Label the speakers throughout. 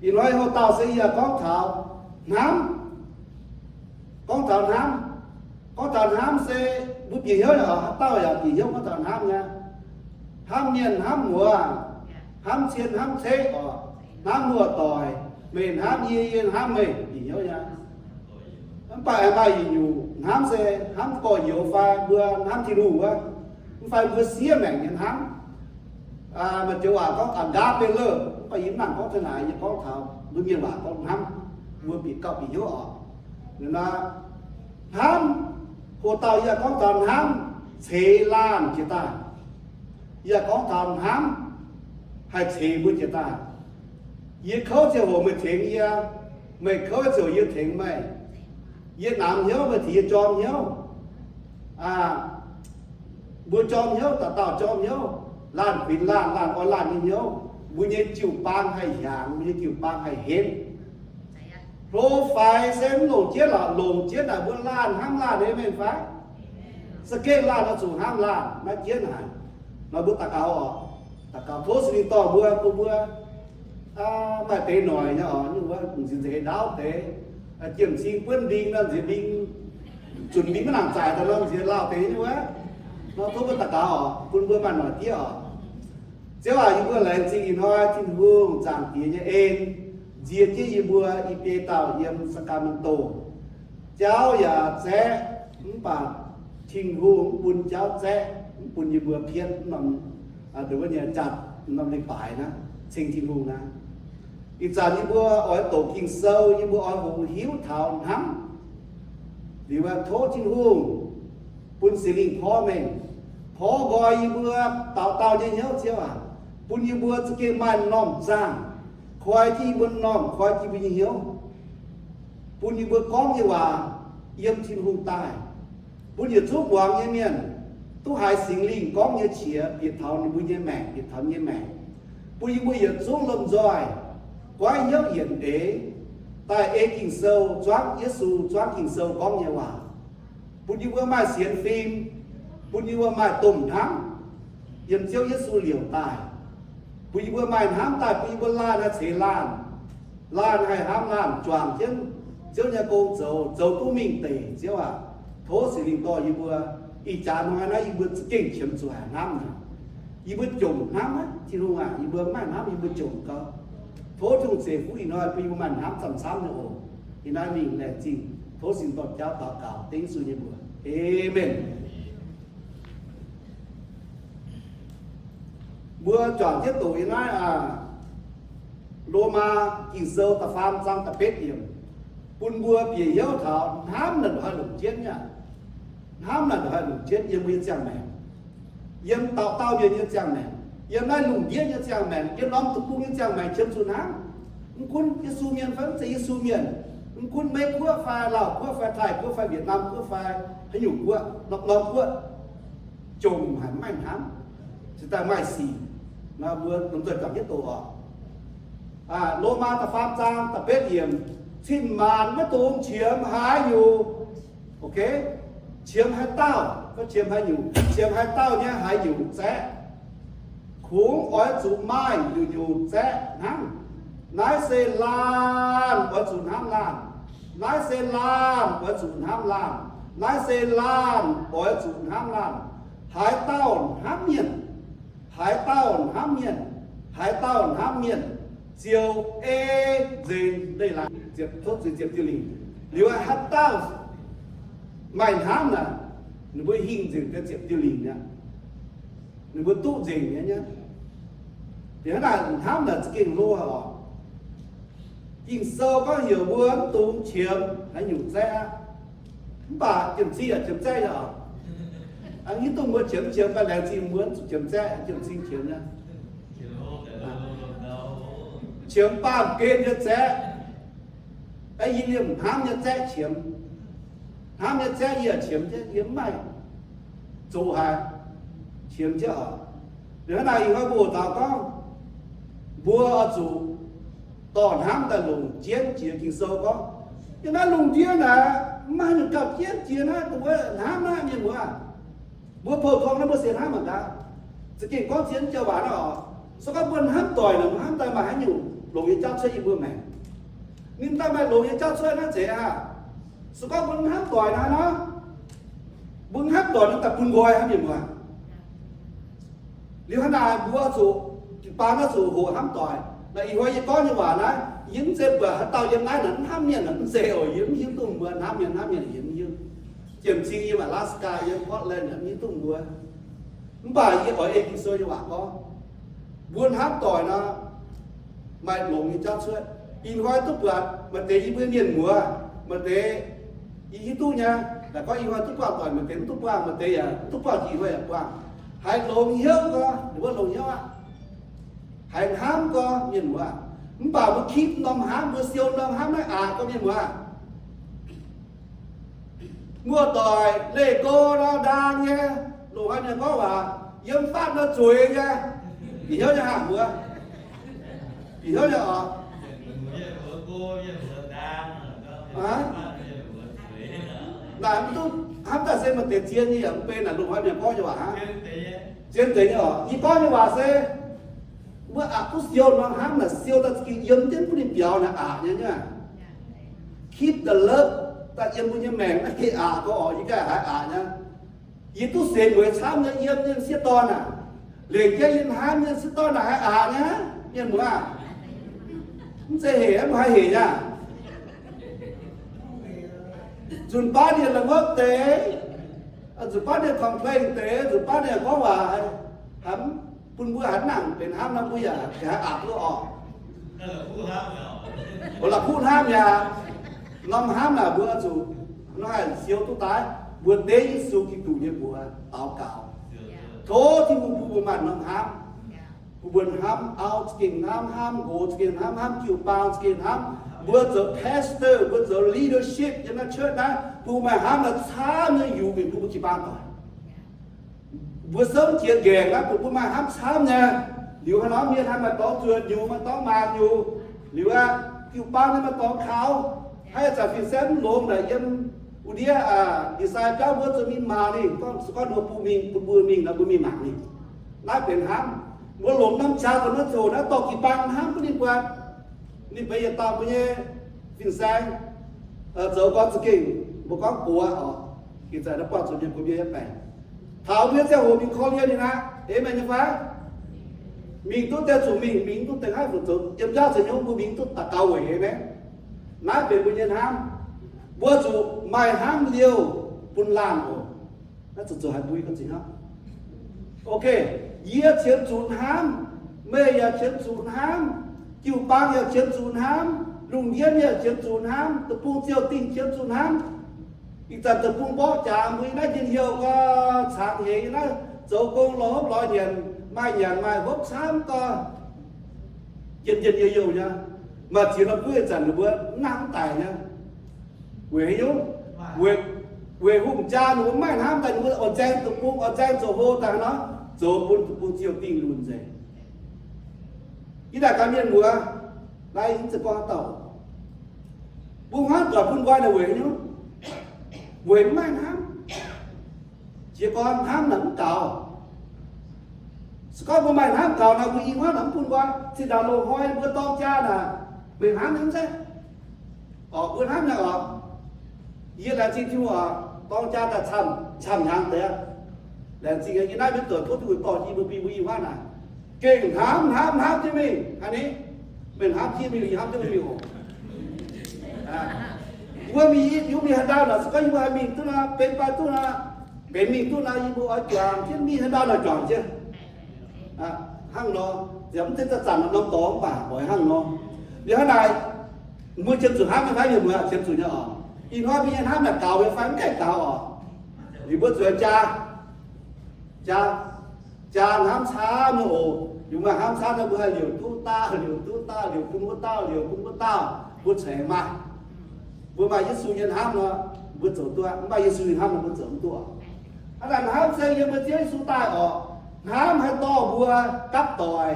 Speaker 1: อีน้อยเขาเต่าเสียก้องเท้าน้ำก้องเท้าน้ำก้องเท้าน้ำเสียบุปีเหี้ยเหรอเต่าอย่างปีเหี้ยก้องเท้าน้ำไงห้ามเนียนห้ามหัวห้ามเชียนห้ามเทะน้ำหัวต่อยเมนห้ามเย็นห้ามเมนปีเหี้ยยังน้ำไปอยู่น้ำเสียน้ำก่อเหยียวไฟเบื่อน้ำที่รู้ว่าไฟเบื่อเสียแม่งยังน้ำmà chỗ có cảm giác bên lơ có yếm nặng có thế này như có thảo đương nhiên là con ham vừa bị cậu bị nhớ ở nên là ham hồ tàu giờ có toàn ham chế làm chị ta giờ có toàn ham hay chế với chị ta giờ khâu chiều hồ mình chế như mình khâu chiều như thế mày giờ làm nhớ mà thì cho nhớ vừa cho nhớ tạo cho nhớ lan quỷ lan ở lan như nhau bây giờ chịu bang hay giảng bây giờ chịu bang hay hên profile xem lồng chết là bữa lan ham lan đấy mình phải scale lan nó chủ ham lan nó chết này nó bữa tạc áo thốt sinh to bữa mà tế nổi nhá nhưng mà cũng xin dễ đáo tế kiểm xin quân đi là gì đi chuẩn bị cái làm giải thật không gì lao tế như vậy nó tốt bữa tạc áo quân bữa mà nói tiếc chứ là những bữa lên chỉ nói thiên vương giảng tiếng như em diệt chứ như bữa ip tàu yếm Sacramento cháu giờ sẽ bảo thiên vương buôn cháu sẽ buôn như bữa phiên nằm từ bây giờ chặt nằm lên phải nè sinh thiên vương nè ít giờ như bữa ở tổ kinh sâu như bữa ở hồ hiếu thảo nắm vì vậy thố thiên vương buôn xử lý khó mình khó gọi như bữa tàu như nhớ chứ à bún như bữa cái màn nòm giang khoai chi bún nòm khoai chi bún hiếu bún như bữa có như là yếm thiên hùng tài bún như thuốc hoàng như miền tu hai sinh linh có như chĩa biệt thảo như bún như mẹ biệt thảo như mẹ bún như bữa yếm xuống lầm rồi quái nhớ hiện đế tại ê kinh sâu choáng Giêsu choáng kinh sâu có như là bún như bữa mai xiên phim bún như bữa mai tùng thắng yếm chiếu Giêsu liều tài bây giờ mày hám tài bây giờ lan là chế lan hay hám lan choàng chứ nhà cô dầu của mình tỉ chứ à thố xử lý to như bữa y chán nói này bữa kinh chiếm chủ hàng năm này y bữa trùng hám á thì luôn à y bữa mày hám y bữa trùng cơ thố trùng sẽ phụ y nói bây giờ mày hám sầm sắm nữa thì nói mình là gì thố xin to cháu tạo cảo tính suy như bữa amen bữa chọn tiếp tục nói Roma kinh sâu ta phàm sang ta phết điểm bún bữa bìa hiếu thảo hám lần hai lần chết nhá hám lần hai lần chết yếm như chàng mẹ yếm tao bìa như chàng mẹ yếm nói lùng bia như chàng mẹ yếm lom tục cung như chàng mẹ chấm xuống hám quân Giêsu miền vẫn sẽ Giêsu miền quân mấy quốc phái Lào quốc phái Thái quốc phái Việt Nam quốc phái hay nhiều quốc lọc quốc trùng hẳn mạnh hám chúng ta mai xì mà vừa đúng rồi cảm nhất tổ họ Roma ta pháp giang ta bết hiểm xin màn mất tốn chiếm hai nhiều ok chiếm hai tao có chiếm hai tao nhé hai nhiều sẽ khủng ói chủ mai nhiều sẽ nắng lái xe lan ói chủ ham lan lái xe lan ói chủ ham lan lái xe lan ói chủ ham lan hai tao hám miền hai tao hám miền chiều ê dền đây là diệp thốt diệp tiêu lình nếu hai tao mày hám là nó với hình dền cái diệp tiêu lình nhá nó với tụ dền nhá thì nó là hám là cái lô hả kinh sâu có nhiều bướm túng chiếm hay nhủ xe bà chiếm chi à chiếm xe hả anh nghĩ tôi muốn chiếm và là gì muốn chiếm xe chiếm xin chiếm nhá chiếm ba kê nhất xe anh nhìn điểm ham nhất xe chiếm gì à chiếm chứ chiếm mày chủ hàng chiếm chứ ở đứa này có bùa tao có bùa chủ toàn ham ta lùng chiến chiến kinh sâu có cái nó lùng chiến là mà những cặp chiến á tụi ham nó như bữa bữa phổ thông nó bữa xiên ham mà ta sự kiện có chiến cho bà nó số các quân ham tỏi là ham tay mà hay nhiều lồng yên cháu chơi yên bữa mẹ nên ta mẹ lồng yên cháu chơi nó dễ à sự có bưng hát tỏi nó bưng hát tỏi nó tập bưng gọi hát gì mà nếu hắn nào bữa số ba nó số hồ hám tỏi là ý hoài có như vậy đó những xe bữa hắn tàu dân lái nó hám miền nó dễ ở những tùng bữa hám miền những chìm chi như mà Alaska những Portland những tùng bữa bà như ở Ekiso như vậy có buôn hám tỏi nó mày lồng như cháu chơi in hoài tốt bữa mà tế ý bữa miền mùa mà tế ý tu nha là có ý hoài tốt quang tỏi mà tế tốt quang mà tế tốt quang chỉ hoài quang hai lồng hiếu có đúng không lồng hiếu ạ hai hám có miền mùa bảo một kíp lòng hám một siêu lòng hám nói có miền mùa mua tỏi lê cô nó đang nghe lồng hai nhà có bà yếm phát nó chuối nha thì hiếu nhà hàng mùa thì hiếu nhà họ là tôi hám ta xem mà tiền chiên như ở bên là lồng hai nhà có cho bà trên thế nhở chỉ có như bà xe bữa cứ siêu nó hám là siêu ta kỳ yếm đến cái điểm béo là nhá keep the love ta yếm bao nhiêu mèn cái có ở những cái nhá ý tu xem người sáng nó yếm nên siết to nè liền cái yếm hám nên siết to là nhá yếm mua dễ hề em hay hề nha chuẩn ba điện là ngốc tế chuẩn ba điện complain tế chuẩn ba điện có bà hám pun bữa hắn nặngเป็นห้ามน้ำผู้ใหญ่แกอาบก็ออกlà phun ham nhà năm ham là bữa chủ nó hay siêu tu tái bữa tế siêu kịp đủ như bữa áo cào thố thì bữa mặt năm ham bữa ham áo skin ham gold skin ham kiểu bao skin ham bữa giờ pastor bữa giờ leadership cho nó chơi đó bữa mà ham là xa như dù mình bữa chỉ ban thôi bữa sớm chia ghẻ đó bữa mà hám sớm nha liệu hắn nói miên hắn mà to truyền dù mà to mà dù liệu kiểu bao nên mà to khao hay là phiền xem lốm là dân udia design cao bữa giờ mình mà đi con đồ bùi mình là bùi mình mặc đi nóiเป็นhám bữa lốm năm cha còn nó rồi nó to kỳ băng hám có liên quan nên bây giờ tao bây giờ phiền xem giờ con sự kiện một con của kỳ giờ nó quan trọng nhất của bia này thảo biết theo hồ mình khó liên đi na thế mà như phá mình tốt theo chủ mình tốt theo hai phần tử em ra sử dụng của mình tốt là cao ấy đấy nói về nguyên nhân ham bữa chủ mày ham liều buôn làm rồi nó chỉ hai bụi con gì không ok yết chiến chủ ham mê ya chiến chủ ham chiều bang ya chiến chủ ham lùng yên ya chiến chủ ham tập trung chiều tin chiến chủ hamอีแต่ตะปุ่งบ่จ่ามือนั่นยินเหี่ยวก็ฉากเหงนะโจกงล้อลอยเดียนไม่หยางไม่พบซ้ำก็ยินอยู่nha mà chỉ là bữa chẳng bữa nắng tài nha quê hiếu quê hùng cha nó mai ham tài nó ở trên tụ cung ở trên chỗ vô tài nó chỗ buôn chiều tình luôn rồi cái đại cá nhân mùa đây sẽ qua tàu buông hát và buôn quay là quê hiếu quê mai ham chỉ còn ham lắm cào có một mày ham cào nào cũng hóa lắm buôn quay thì đào lô hoi bữa to cha là mình ham lắm thế bữa ham nhà vậy là chỉ chú to cha là chăm hàng thế là chỉ cái này biết tuổi tốt tuổi to chỉ bị hóa nào kinh ham chứ mình anh ấy mình ham chi mình ham chứ mình vừa mình hạt đào là có vừa mình tức là bên ba tức là bên mình tức là như ở chọn chứ mình hạt đào là chọn chứ hang nó giống thế ta chẳng nó to bà bởi hang nó nếu thế này mua chân sủi ham phải nhiều mua chân sủi nhỏ in hoa bây giờ ham là cào với phán cải cào thì bữa rồi cha ham xa nổ nhưng mà ham xa nó bữa liều tu ta liều cung tao bữa trẻ mà bữa mai Giêsu nhân ham nó bữa走ตัวmai Giêsu nhân ham nó bữa走ตัวanh làm ham xây nhưng mà Giêsu ta ham hay to bữa cắt tỏi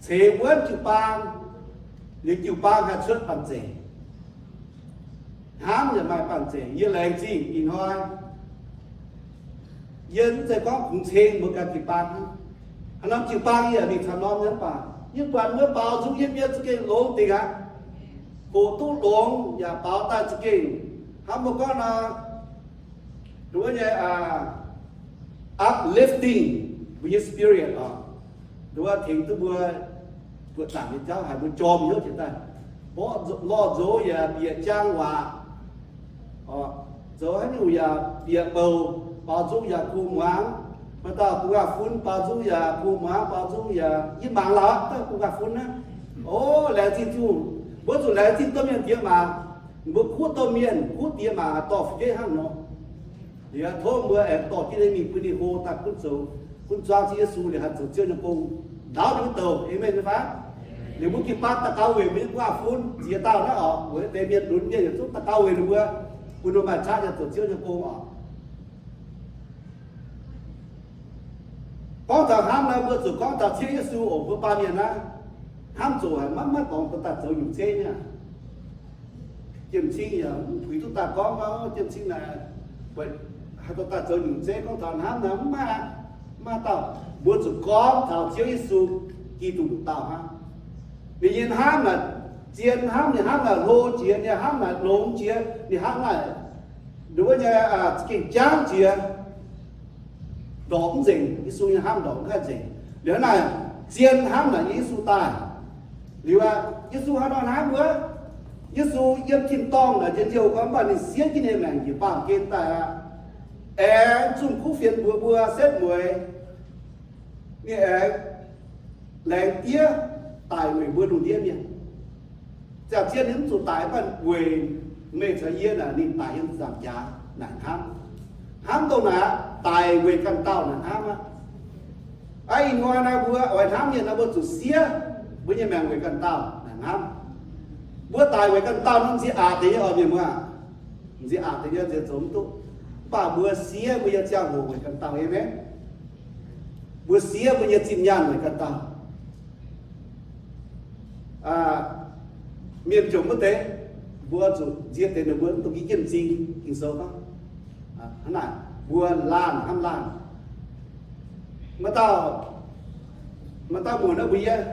Speaker 1: chế quên chịu bang những chịu bang hay xuất bàn chế ham là mai bàn chế như là gì in hoa dân sẽ có cũng chế một cái chịu bang anh làm chịu bang như là đi tham nom nhớ bà nhưng bạn mới bảo dung yên biết cái lông thì cả cổ tu lông và bảo ta cái ham một con là đúng không nhỉ uplifting với spirit đúng không thì tôi vừa tạm biệt cháu hay vừa chom nhớ chúng ta bỏ lo dối và bịa trang hòa dối nhiều và bịa bầu bảo dung và cu ngoáng mà ta cũng gặp phun bảo dung và cu ngoáng bảo dung và những bạn là ta cũng gặp phun á ô lẽ gì chú bữa rồi lẽ gì tôi miền tiếng mà bữa khu tôi miền khu tiếng mà tỏ phía hàng nó thì thôi bữa em tỏ cái này mình cứ đi hồ ta cũng số cũng cho chị Giêsu để hạt số chơi nó cùng đáo những tàu em mới phá nếu muốn kịp bắt ta cao về mới qua phun chia tao nó ở với tây miền đúng như chút ta cao về đúng khôngคุณดูมาชาติจะตรวจเชื้อจะโกงก็จะห้ามนะเมื่อสุดก็จะเชื่อเยซูออกเพื่อปามีนะห้ามจู่ให้มั่นของตัดเจออยู่เช่นเนี่ยเจียมชิงอย่างผีตุตาก้องเขาเจียมชิงนะไปให้ตัดเจออยู่เช่นก็ตอนห้ามนะมาเต่าเมื่อสุดก็จะเชื่อเยซูกี่ตุ่มเต่าฮะvì nhiên ham là chiên ham thì ham là lô chiên thì ham là lốm chiên thì ham là đúng không nhá cái trang chiên đóng dình Giêsu như ham đóng cái gì nếu này chiên ham là Giêsu tài liệu Giêsu ham đón ham nữa Giêsu yên thiên tông là trên chiều có bạn thì xiết cái này này chỉ bằng cái tài chung khu phiền bùa xét mùi nghe lén tía tài người bữa đầu tiên nhỉ, chả chiên những số tài bạn quê mẹ sẽ yên là nên tài yên giảm giá nạn ham đâu nè tài quê căn tàu nạn ham á, ai ngoài na bữa ở ham như là bữa chủ xía bữa như mẹ quê căn tàu nạn ham, bữa tài quê căn tàu nó gì thế ở miền mà gì thế như gì giống tụ, bà bữa xía bữa giờ chàng hồ quê căn tàu em ấy, bữa xía bữa giờ chim nhàn quê căn tàu miền Trung mất thế vua chủ giết tên là vua tôi nghĩ kiếm gì kinh sâu không hắn này vua lan ham lan mà tao buồn nó bây giờ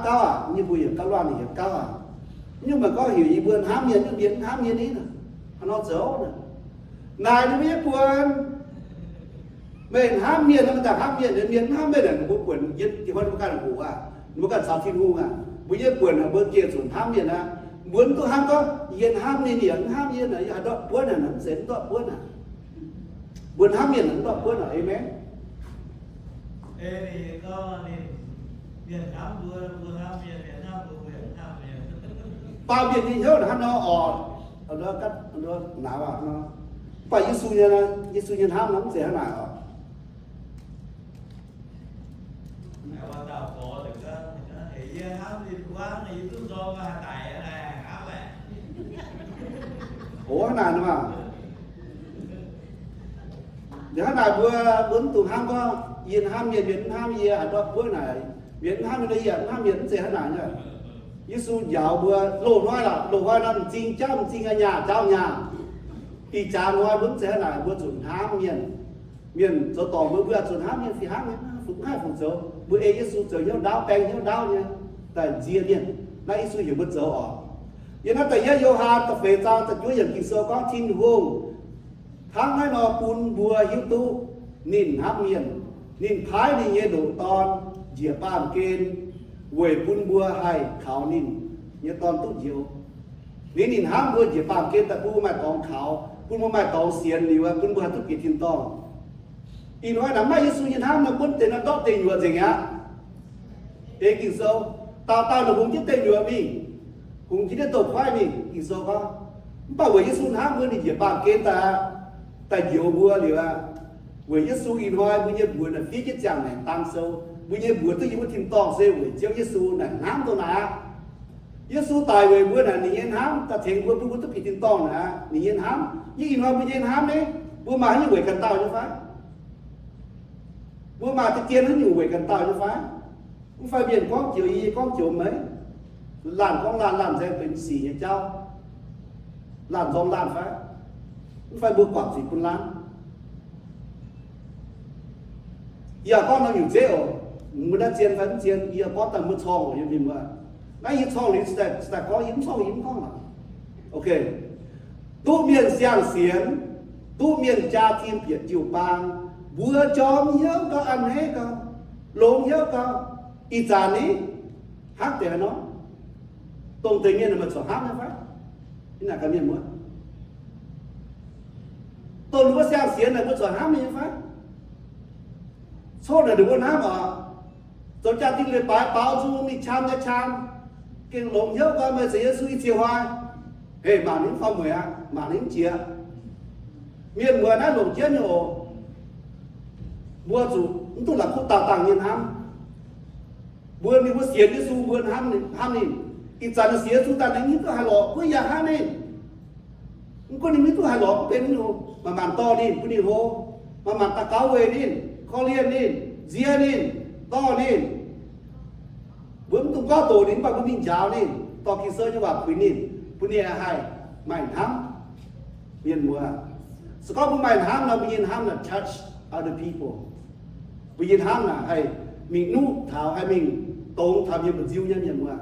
Speaker 1: cao như bây giờ cao loan thì cao nhưng mà có hiểu gì buồn hám miền nó biến hám miền ấy nè nó dấu nè này nó biết buồn mình hám miền nó ta hám miền đến miền hám miền là một buồn giết thì hơn một cái là ngủ một cái sao thiên ngu bây giờ buồn là bữa kia xuống ham miền muốn tôi ham có yên ham nên điện ham yên này đó buồn là nó sẽ đó buồn ham miền nó đó buồn là em ấy
Speaker 2: thì có miền ham vừa ham miền ham vừa ham miền
Speaker 1: bao miền thì nhớ là ham nó ở đó cắt ở đó nào nó phải Giêsu nhân ham lắm sẽ nào ủa này đúng không? Để này vừa bốn tụ ham có yên ham miền ham gì ở đó bữa này miền ham đây giờ ham miền sẽ nào nhỉ? Giêsu giáo vừa lộ nói là chính cha ở nhà cháu nhà thì cha nói vẫn sẽ nào vừa chuẩn ham miền cho tỏ vừa chuẩn ham miền thì ham miền phụng hai phụng số bữa ấy Giêsu chờ nhau đau nha tại riêng miền nay Giêsu hiểu bất dấu ở yên nó tại yêu hà tập về trang tập chúaอย่างkinh sơ có thiên hùng tháng hai nọ bùn bùa hiếu tu nín hấp miền nín thái đi nhé đổ ton dìa bàn kên quê bùn bùa hay khảo nín nhé ton tốt diệu nín hấp bùa dìa bàn kên tập bùa mai tòng khảo bùa mai tòng xiên liu bùn bùa tốt kỳ thiên tòng ý nói là mai Giêsu nhìn hấp là bùn tên nó tốt tình vừa gì nhá ê kinh sơ tao là cũng biết tên vừa mình cũng chỉ để tổ khoai mình thì sao có bảo với Giêsu hát mưa thì chỉ bằng cái ta nhiều mưa thì với Giêsu in hoa bây giờ buồn là phía cái chàng này tăng sâu bây giờ buồn tôi chỉ muốn tìm tòng sâu với chiếu Giêsu này nám tôi là Giêsu tài về mưa là nhìn hám ta thấy mưa tôi phải tìm tòng là nhìn hám nhưng in hoa bây giờ hám đấy mưa mà như người cần tàu cho phải mưa mà thì tiền nó nhiều người cần tàu cho phải không phải biển con chiều y con chiều mấy làm raเป็นสีอย่างเจ้าlàm dòng làm phải bước quảng gì cũng làm giờ con nó nhiều dễ mình đã chiến vẫn chiến giờ có tầm một song của mình mà nãy ít song thì sẽ có ít song mà ok tu miền xiang xiên tu miền cha thiên biệt chiều bang vừa chom hiếu có ăn hết không lốm hiếu không ít già ní hát để nó tôn tình nhiên là mình sợ hát nó phải thế là cái miền muốn tôn có xiang xiên là mình sợ hát như phải số là đừng có hát mà tôi cha tin lời báo du mi cham để cham cái lốm hiếu con mà sẽ suy chiều hoa hey mà nín phong người à mà nín chia miền mùa nó lồng chiến nhiều mùa chủ tôi là khu tạo tàng miền ham mùa mi mùa xiên cái su mùa ham này ít giờ nó xiên chúng ta đánh những cái hài lọ cứ nhà ham này có những cái hài lọ bên nhiều mà màn to đi cứ đi hô mà màn ta cáo về đi kho liên đi dĩa đi to đi bướm tung có tổ đến bao cái mình cháo đi to kỳ sơ cho bà quý đi bữa nay hai mày ham miền mùa so có bữa mày ham là miền ham là touch other people miền ham là hay mình nụ thảo hay mình tốn thảo như một diêu nhân miền mùa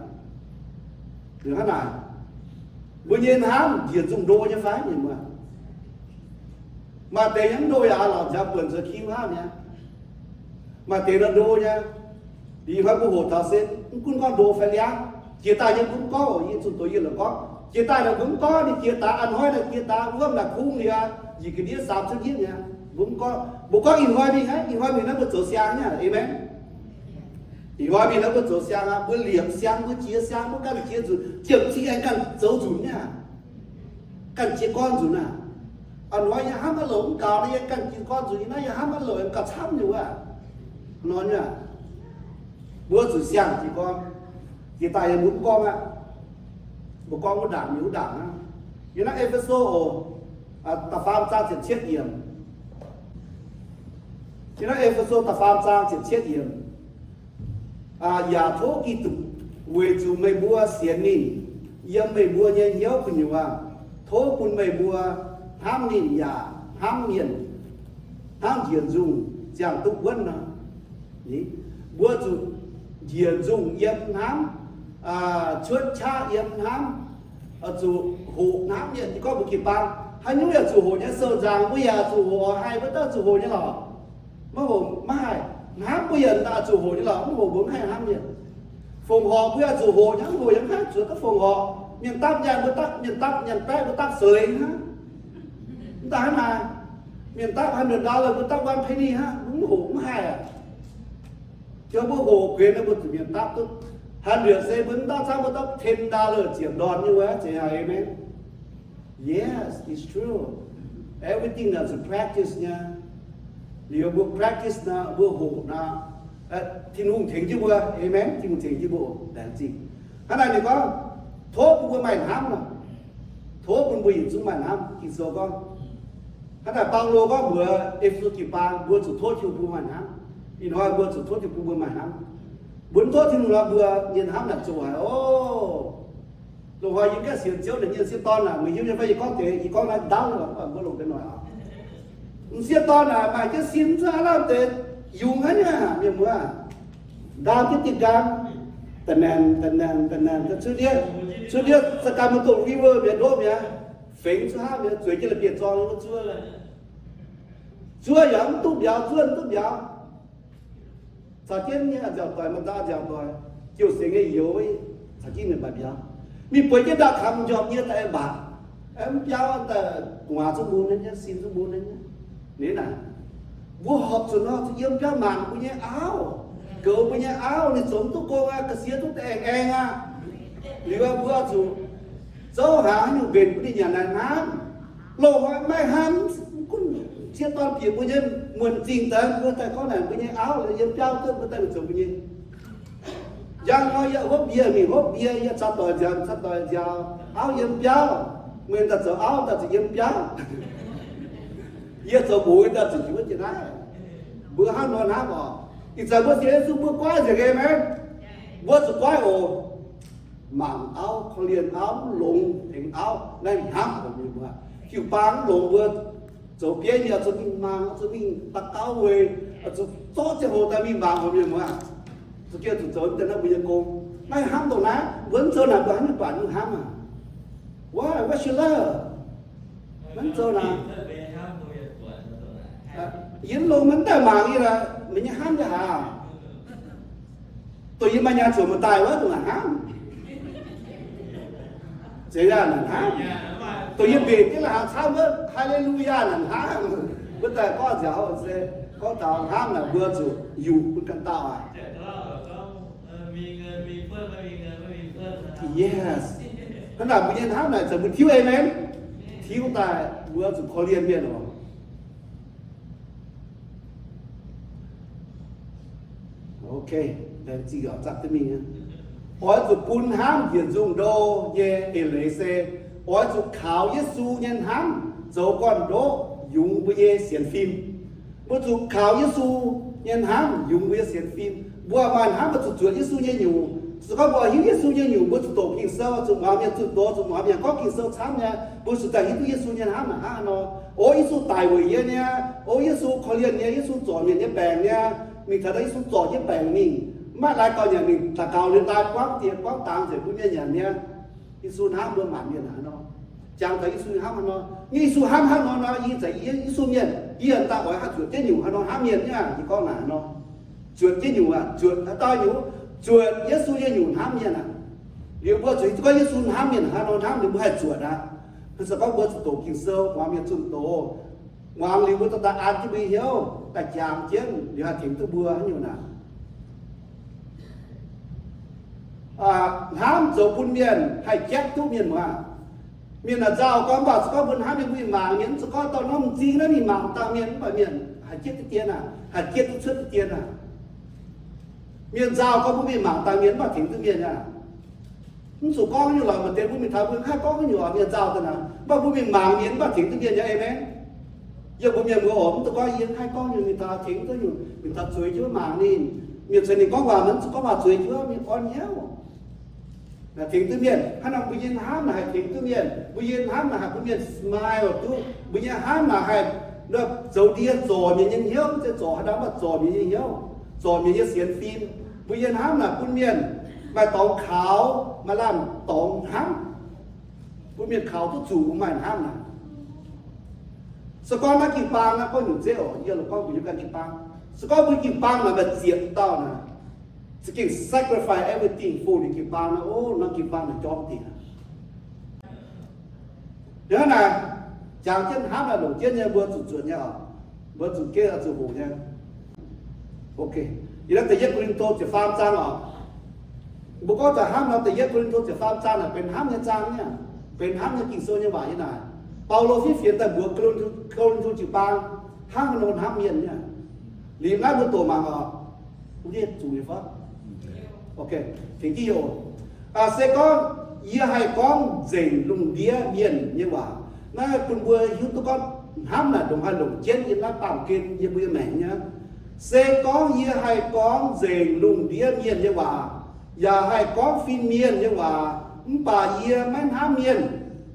Speaker 1: được hết này bữa miền ham diện dùng đô cho phái miền mùa mà để những đôi là ra vườn giờ kim ham nhá mà để là đô nha đi phải có hồ thảo sen cũng con đô phải liang chia tay nhưng cũng có ở chúng tôi là có chia tay là cũng có đi chia tay ăn hói là chia tay gom là khung đi à gì cái đĩa sạp cho biết nha cũng có bố có in hói mình ấy in hói mình nó có chỗ sáng nhá amen in hói mình nó có chỗ sáng à bữa liệm sáng bữa chia sáng bữa căn chia rồi chậm chi anh căn dấu rủi nha căn chia con rủi nè ăn hói nhà ham nó lộn cào đi căn chia con rủi nó nhà ham nó lộn cào chăm nhiều à nói nha bữa rủi sáng chỉ con chia tay là muốn con ạ một con có đảng miếu đảng á như là Ephesos tập phàm trang triển chiết điểm như là Ephesos tập phàm trang triển chiết điểm nhà thố kỳ tục về chủ mày bua xiên nín yếm mày bua nhân hiếu của nhiều à thố kun mày bua ham nín nhà ham miền ham diệt dùng chẳng tục quân nào nhỉ bua chủ diệt dùng yếm ham chuột cha yếm ham chủ hồ nám nhận thì có một kỳ bang hay những là chủ hồ nhá sơ giang bây giờ chủ hồ hay vẫn ta chủ hồ như là mà hồ mai nám bây giờ ta chủ hồ như là hồ 4 hay 5 nhận phòng họ bây giờ chủ hồ nhá hồ nhá khác chủ các phòng họ miền tây nhà bữa tắc miền tây sới ha chúng ta là miền tây hay miền đó là bữa tắc ban penny ha đúng hồ cũng hay à chứ bữa hồ quyền nó bữa miền tây tốt hắn được xây vững ta sao mà ta thêm $10 chiếm đòn như vậy chị hãy amen yes it's true everything is a practice nha nếu bộ practice na bộ hộ na thiên hùng thỉnh chứ bộ amen thiên hùng thỉnh chứ bộ đáng gì cái này thì có thố cũng mày ham mà thố cũng bị chúng mày ham thì số con cái này Paulo có bữa Ephesos kỳ bang bữa chủ thố chịu bữa mày ham thì nói bữa chủ thố chịu bữa mày ham bốn thốt thì là vừa nhìn ham là chủ hỏi ô rồi hỏi những cái xiên chiếu để nhìn xiên to là mình như vậy có thể chỉ có là đau rồi ở cái lồng cái nói xiên to là mà cái xiên ra là để dùng hết nhá miền mưa đau cái tiền cam tần nàn chút điếc sẽ cầm một tổ river biển đốp nhá phèn số hai biển dưới cái là biển tròn nó chưa giống túp béo sao chứ nhá giờ tuổi mà ta giờ tuổi chiều sinh cái yếu ấy sao chứ người bà béo mình bây giờ đã làm job như tại bà em béo ta ngoài số 4 đấy nhá xin số 4 đấy nhá nếu nào vua học cho nó thì em béo màn của nhá áo cậu của nhá áo thì sống tôi cô cái xía tôi ẹn à nếu mà vua chủ dấu há nhiều bền của đi nhà này nám lộ hỏi mai ham chia toàn kiểu của nhân muốn trình tới của tay con này của nhân áo là dân trao tới của tay được chồng của nhân giang nói giờ hốt bia mình hốt bia giờ sát tỏi giờ áo dân trao mình ta sợ áo ta chỉ dân trao giờ sợ bụi ta chỉ có chuyện này bữa hát nói hát bỏ thì giờ bữa sẽ xuống bữa quái gì game em bữa sự quái ồ mảng áo con liền áo lùng thành áo nên hát của mình mà kiểu báng lùng bữa chỗ kia nhà chỗ mình mang chỗ mình tắc áo về chỗ tốt cho hồ ta mình mang của mình mà tụi kia tụi trốn tên nó bây giờ cô nay ham tổ ná vẫn chơi là đoán như toàn như ham à quá quá xưa lơ vẫn chơi là yến lô vẫn tại mà như là mình ham cho hà tụi mà nhà chùa một tài quá tụi là ham chế ra là ham tụi yên biệt cái là hàng sao nữa hallelujah là ham bây giờ có giáo sẽ có tao ham là vừa chủ dù cũng cần tao à yes cái nào bây giờ ham này giờ mình thiếu em thiếu tài vừa chủ khó liên miên rồi ok để chỉ gọi chắc tới mình nhé ở chỗ cún ham hiện dùng đô ye elese ở chỗ khảo Giêsu nhân ham dấu con đô dùng với ye xiên phim ở chỗ khảo Giêsu nhân ham dùng với xiên phim bữa mà ham ở chỗ chuột Giêsu nhân nhiều số có bữa hiếu Giêsu nhân nhiều bữa chỗ tổ kinh sâu chỗ mà miền chỗ tổ chỗ mà miền có kinh sâu chám nha bữa chỗ tại hiếu Giêsu nhân ham mà ha nó ở Giêsu tài với ye nha ở Giêsu khó liên nha Giêsu chọn miền ye bèn nha mình thấy đấy Giêsu chọn ye bèn mình mà lại coi nhà mình ta cao lên tai quát tiền quát tàng rồi cũng như nhà nha Giêsu ham bữa mặn miền hả nó chẳng thấy Giêsu ham nó Giêsu ham nó như vậy Giêsu miền hiện ta gọi hát chuột chết nhiều nó ham miền nhá chỉ có là nó chuột chết nhiều à chuột ta nhiều chuột Giêsu như nhiều ham miền à nếu bữa chuột có Giêsu ham miền nó ham thì bữa hay chuột à bây giờ có bữa tổ kinh sơ ngoài miền trung tổ ngoài liu bữa ta ăn cái bì hiếu ta chạm chiến điều hạt thỉnh tôi bữa nhiều nào ham dấu quân miền hay chết tu miền mà miền là giàu có bảo có buôn ham miền mà miền có tao nó gì nó thì mà tao miền bởi miền hay chết cái tiền à hay chết cái suất cái tiền à miền giàu có buôn miền mà tao miền bảo thỉnh tu miền à không số con như là một tiền buôn miền thảo buôn hai con cái nhiều miền giàu thế nào bảo buôn miền mà miền bảo thỉnh tu miền cho em ấy giờ buôn miền có ổn tôi có yên hai con như người ta thỉnh tôi nhiều người ta chuối chúa mà đi miền trên này có vào nó có vào chuối chúa miền con nhớ là thỉnh tự miền hắn nào bây giờ ham là hay thỉnh tự miền bây giờ ham là hay bây giờ smile tu bây giờ ham là hay được dấu điên rồi miền nhân hiếu sẽ rồi hắn đó mà rồi miền nhân hiếu rồi miền nhân xiên phim bây giờ ham là quân miền mà tổng khảo mà làm tổng ham quân miền khảo tu chủ của mày ham là sau con nó kịp bang nó có nhiều dễ ở giờ là con của những cái kịp bang sau con với kịp bang là vật diệt tao nè sẽ kiểu sacrifice everything for the kịp bang nó kịp bang là cho tiền nhớ này chàng chân hát là đầu tiên nha vừa chủ nha vừa chủ kia là chủ hồ nha ok thì đó tự nhiên Corinto chỉ farm trang ở bố có trả ham nó tự nhiên Corinto chỉ farm trang làเป็นham nhân trang nhaเป็นham nhân kinh sô như vậy như này Paulo viết phiền tại buổi Corinto chỉ bang ham nó ham miền nha liền ngay một tổ mà họ cũng biết chủ nghĩa pháp ok thì kí hiệu sẽ có ia hai con dền lùng đĩa miền như vậy nó cùng vừa hiếu tụi con ham là đồng hai đồng chiến như lá tạm kiên như bây mẹ nhá sẽ có ia hai con dền lùng đĩa miền như vậy và hai con phim miền như vậy bà ia mấy ham miền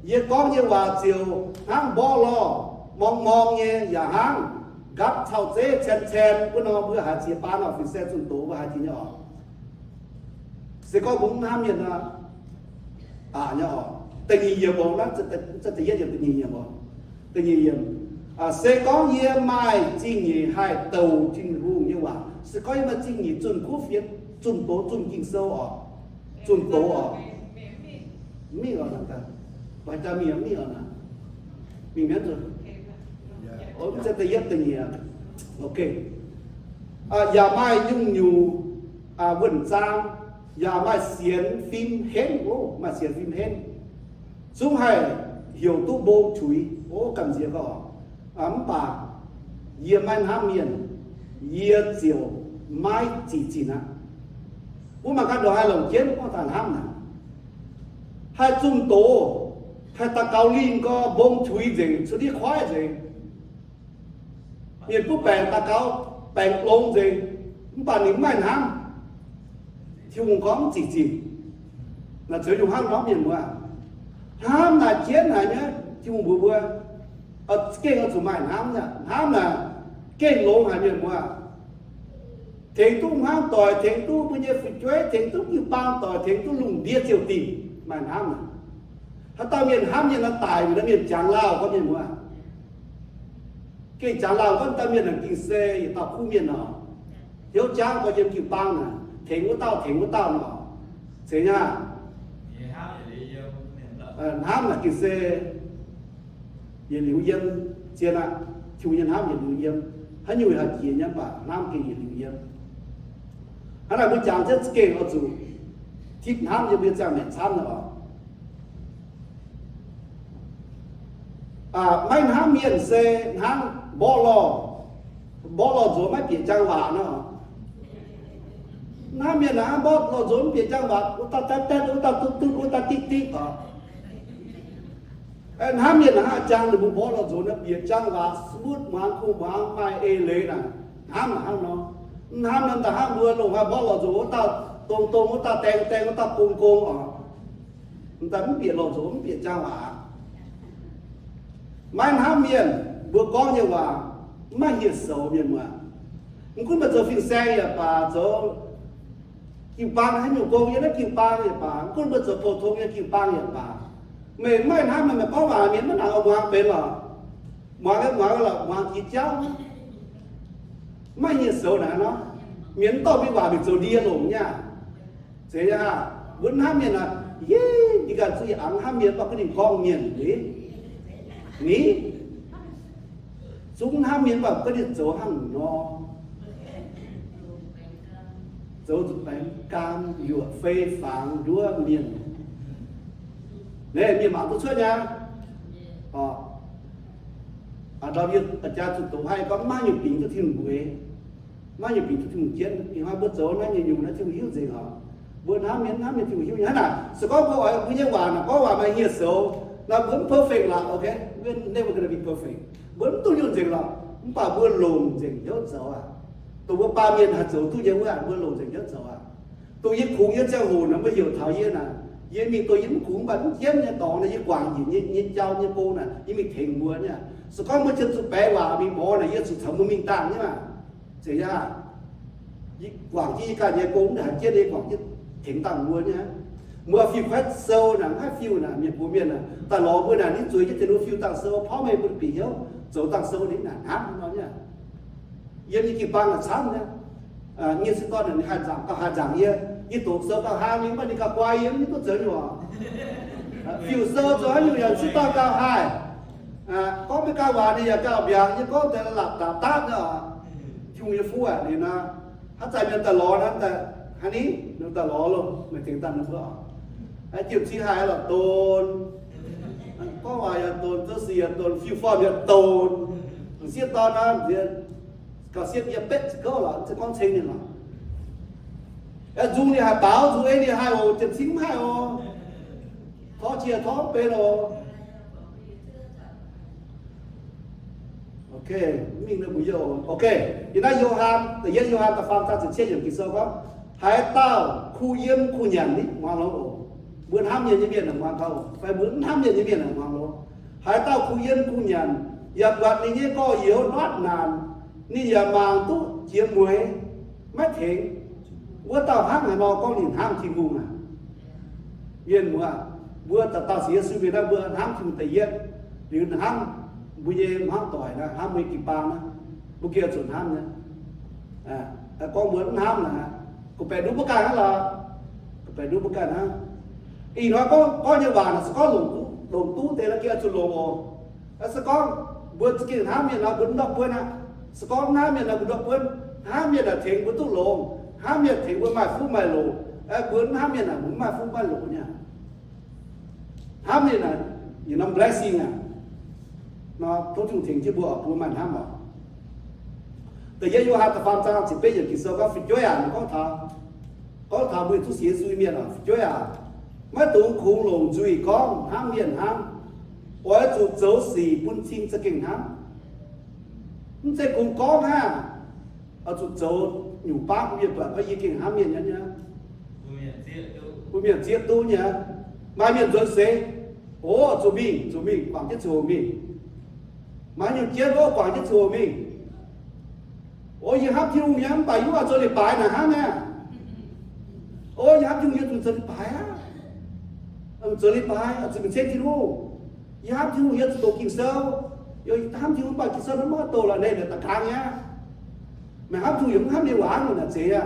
Speaker 1: ia có như vậy chiều ham bò lo mong như và ham gặp thầu dễ chen của nó bữa hạt chia bán ở phía xe trung tố và hạt chia nhỏ sẽ có bốn ham miền là nhỏ tình hình nhiều bọn nó sẽ thể hiện được tình hình nhiều bọn tình hình nhiều sẽ có nhiều mai chính nhị hai tàu chính hùng như vậy sẽ có mà chính nhị chuẩn quốc phía chuẩn tố chuẩn kinh sâu ở chuẩn tố ở mi ở nào ta phải ta mi ở nào mình biết rồi sẽ thể hiện tình hình ok nhà mai nhung nhù vườn giang nhà mai xiên phim hên mà xiên phim hên chúng hay hiểu tu bố chuối cầm gì có ấm bà yếm mai ham miền yếm chiều mai chỉ nè mà các đồ hai lần chiến có thằng ham nè hai trung tố hai ta cao linh có bông chuối gì số đi khoái gì miền Phúc bèn ta cao bèn lông gì bà nín mai ham thì cũng có chỉ là sử dụng ham đó miền mùa ham là chiến này nhá thì cũng vừa ở cái ở chỗ mày ham là cái lông hay miền mùa thiền tu ham tỏi thiền tu bây giờ phải chơi thiền tu như bang tỏi thiền tu lùng đĩa chiều tìm mà ham nàyถ้าตาเมียนhamเมียนละตายอยู่แล้วเมียนจางเล่าก็เมียนว่าcái chả lao vẫn ta miền là kinh xe tao khu miền nào thiếu cháo có dân kiểu bang nè thèn của tao nọ thế nha ham là kinh xe dân liễu dân chia nè chủ nhân ham dân liễu dân hắn nhiều là chỉ nhân bà nam kinh dân liễu dân hắn là bây giờ rất kề ở chủ thích ham dân bây giờ miền sam nọ mấy ham miền xe ham bỏ lò rồi mấy biển trang hòa nó nam miền là bỏ lò rồi biển trang hòa ta tít nam miền là trang được bỏ lò rồi nó biển trang hòa smooth mang khu mang mai e lấy nè ham là ham nó ham nên ta ham vừa lồng bỏ lò rồi ta tông ta teng ta cung ta muốn biển lò rồi biển trang hòa mấy ham miền vừa có như vậy mà hiện xấu miền mà cũng bây giờ phim xe ya bà giờ kim bang hay nhiều công như nó kim bang ya bà cũng bây giờ phổ thông như kim bang ya bà mình mấy năm mà có vào miền nó nào ở ngoài bên là ngoài là ngoài thịt cháo mấy hiện xấu này nó miền to bị vào bị rồi đi lủng nha thế nha vẫn ham miền là đi gần suy ắng ham miền vào cái đỉnh con miền đấy ní chúng ham miền vào cái điện dấu hàng nó dấu bánh cam dừa phê phẳng đua miền này miền mạo tôi xuất nha đó biết ở cha chủ tổ hay có bao nhiêu tính cho thiên bùi bao nhiêu tính cho thiên chiến thì hai bữa dấu nó nhiều nó thiên hiếu gì hả bữa ham miền thiên hiếu như thế nào sẽ có câu hỏi bây giờ là có vào mà hiện xấu là vẫn perfect là ok we're never gonna be perfect vẫn tôi nhận rằng là không phải vừa lồn rằng nhớ rõ tôi có ba miền hạt dấu tôi nhớ vừa lồn rằng nhớ rõ tôi với cúng với giang hồ nó mới hiểu thảo như này với mình tôi với cúng bánh chén như tỏ này với quảng gì như trao như cô này với mình thèn mua nha số con mới chân số bé vào mình bỏ này với sự thầm mình tàng nhá xảy ra quảng chi cả nhà cô là chết đi quảng chi thèn tàng mua nhá mua phiêu phát sâu nè hai phiêu nè miền phố miền nè ta lo bữa nào đến chuối cái tiền phiêu tàng sâu pháo mày bự bì hiếu dấu tàng sâu đến là áp nó nhá yên như kịp bang là sáng nhá như sự con là hạt giảm như tổ sâu cao hai nhưng mà đi cả quay yên như tốt giới nhỏ phiêu sâu rồi nhiều lần sự to cao hai có cái cao vào đi là cao bèo như có thể là lạp tát nữa chung như phú thì nó hát chạy miền ta lo đó ta hắn ý nó ta lo luôn mình tiếng ta nó bữa chuyện thứ hai là tôn có vài tôn rất gì tôn phiêu phò việc tôn xiết to nó thì cả xiết nhà pet có là sẽ con xem như nào dùng thì hạt báo dùng ấy thì hai hồ chuyện xíu hai hồ thó chia thó bê đồ ok mình được bây giờ ok thì nay Johan tự nhiên Johan ta phàm ta sẽ những cái sơ có hai tao khu yên khu nhàn đi ngoan lỗ bữa ham nhiều như biển là ngoan thâu phải bữa ham nhiều như biển là ngoan lỗ hai tao khu yên khu nhàn giờ vật này như có yếu nót nàn ni giờ màng tú chiếm muối mất thế bữa tao hát ngày mò con liền ham chim vùng yên mùa bữa tao xía suy về đó bữa ham chim tây yên liền ham bây giờ ham tỏi là ham mấy kịp bao nữa bữa kia chuẩn ham nữa con bữa ham là có phải đúng bữa cả là có phải đúng bữa cả ha ý nó có như bà là sẽ có lồng tú thế là kia chuẩn lồng hồ sẽ có bữa kia ham miền là bữa đọc bữa nè sẽ có ham miền là bữa đọc bữa ham miền là thiền bữa tú lồng ham miền thiền bữa mai phú mai lồ bữa ham miền là bữa mai phú mai lồ nha ham miền là như năm blessing nó tốt chung thiền chứ bữa mai ham bảo từ giờ vô hạt phàm sang chỉ bây giờ kỳ sau có phải chơi có thà mới tu sĩ suy miền à chơi mấy tụng khung lồng duy con ham miền ham ở chỗ dấu xì bún chim sẽ kinh ham không sẽ cùng có ha ở chỗ dấu nhủ ba cũng biết vậy gì kinh ham miền nhá miền giết tu nhá mai miền dấu xế chỗ mình quảng chết chỗ mình mai nhiều chết đó quảng chết chỗ mình ôi giờ hấp thiêu nhá bài yếu cho lịch bài nè ha nha ôi giờ hấp thiêu nhá cho lịch bài á cho lịch bài cho mình xem thiêu giờ hấp thiêu nhá tổ kinh sâu rồi hấp thiêu bài kinh sâu nó mất tổ là đây là tất cả nhá mà hấp thiêu cũng hấp đi quả rồi là gì à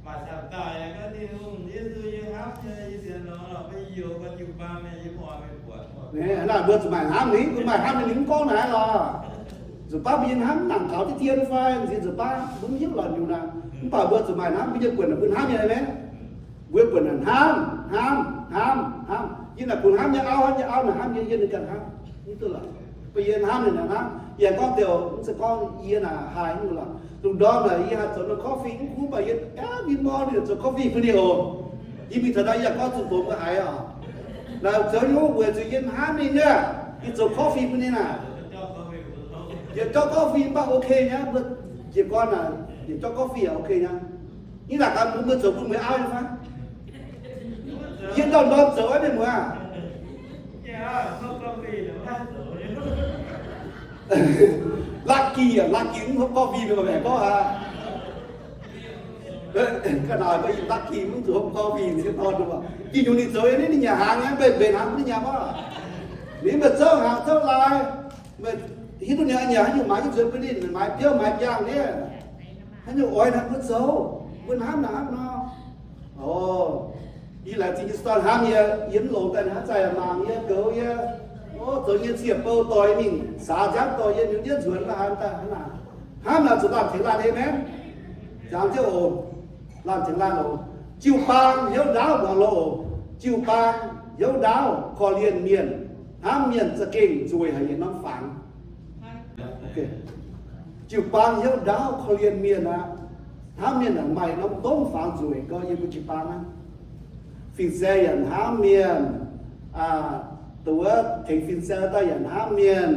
Speaker 2: mà sao tài cái đi không đi tôi như hấp như thế nó là bây giờ có chụp ba mẹ như mọi người
Speaker 1: nè là bữa tụi mày hấp ní tụi mày hấp ní những con này là rồi ba bây giờ hấp nặng tháo cái thiên phai gì rồi ba đúng nhất là nhiều là cũng bảo bữa tụi mày hấp bây giờ quyền là quyền hấp như này đấy bữa quyền là hấp như là quyền hấp như áo là hấp như dân cần hấp như tôi là bây giờ hấp này là hấp giờ con tiểu sẽ con yên là hai như là lúc đó là yên hạt nó coffee cũng bây giờ viên mò thì cho coffee cái điều như mình thật ra giờ có tụi tôi có ai à là giờ nhú vừa tự nhiên hấp này nhá cái cho coffee cái này nè giờ cho coffee ba ok nhá chỉ con là chỉ cho coffee là ok nhá như là cả bữa giờ cũng mới ao như vậy hiện đâu đó giờ đấy mà lucky cũng không có vì mà mẹ có à cái nào có lucky cũngถือkhông có vì thì thôi đúng không đi du lịch rồi đi nhà hàng nhá bên hàng đi nhà bao nếu mà chơi hàng chơi lại mà hít tôi nhà như máy chơi cái đi máy chơi máy giang đấy hay như oi nó cứ xấu bên hám nó ồ như là chỉ toàn ham yến lộ cái há chạy màng cỡ tự nhiên xếp bầu tỏi mình xả chắc tỏi những nhất chuẩn là ham là chúng làm tiếng Lan đấy mấy dám chứ ồn làm tiếng Lan ồn chiều bang hiếu đáo bằng lộ chiều bang hiếu đáo kho liền miền ham miền sẽ kinh rồi hay nó phẳng ok chiều bang hiếu đáo kho liền miền à ham miền ở mày nó tốn phẳng rồi coi như chiều bang á phiền xe dần ham miềnตัวถึงฟินเซอร์ได้อย่างห้ามเมียน